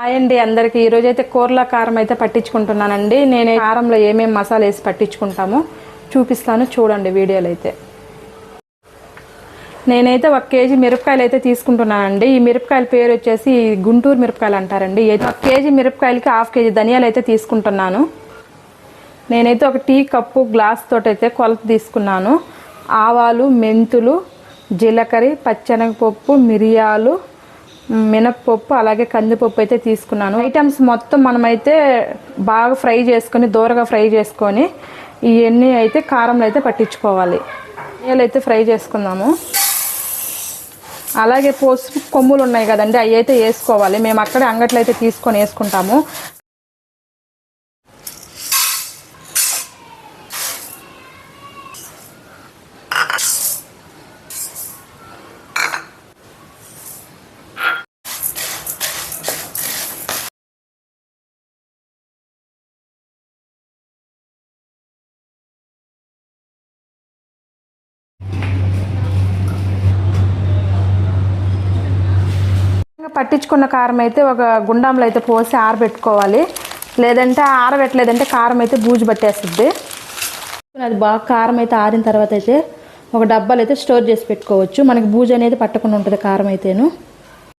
Hi అండి అందరికి ఈరోజు అయితే కూరల కారం అయితే పట్టించుకుంటున్నానండి. నేను కారంలో ఏమేమి మసాలా వేసి పట్టించుకుంటామో చూపిస్తాను, చూడండి వీడియోలో. అయితే నేనైతే 1 కేజీ మిరపకాయలు అయితే తీసుకుంటున్నానండి. ఈ మిరపకాయల పేరు వచ్చేసి గుంటూరు మిరపకాయలు అంటారండి. 1 కేజీ మిరపకాయలకి 1/2 కేజీ ధనియాలు అయితే తీసుకుంటున్నాను. నేనైతే 1 టీ కప్పు గ్లాస్ తోటి అయితే కొలత తీసుకున్నాను. ఆవాలు, మెంతులు, జీలకర్ర, పచ్చెనగపప్పు, మిరియాలు, మినప్పప్పు, అలాగే కందిపప్పు అయితే తీసుకున్నాను. ఐటమ్స్ మొత్తం మనమైతే బాగా ఫ్రై చేసుకొని, దూరగా ఫ్రై చేసుకొని ఇవన్నీ అయితే కారంలో అయితే పట్టించుకోవాలి. ఇవన్నీ అయితే ఫ్రై చేసుకుందాము. అలాగే పసుపు కొమ్ములు ఉన్నాయి కదండి, అవి అయితే వేసుకోవాలి. మేము అక్కడే అంగట్లో అయితే తీసుకొని వేసుకుంటాము. పట్టించుకున్న కారం అయితే ఒక గుండంలో అయితే పోసి ఆరబెట్టుకోవాలి. లేదంటే ఆరబెట్టలేదంటే కారం అయితే బూజు పట్టేస్తుంది. అది బాగా కారం అయితే ఆరిన తర్వాత అయితే ఒక డబ్బాలు అయితే స్టోర్ చేసి పెట్టుకోవచ్చు. మనకి బూజు అనేది పట్టకుండా ఉంటుంది కారం అయితేను.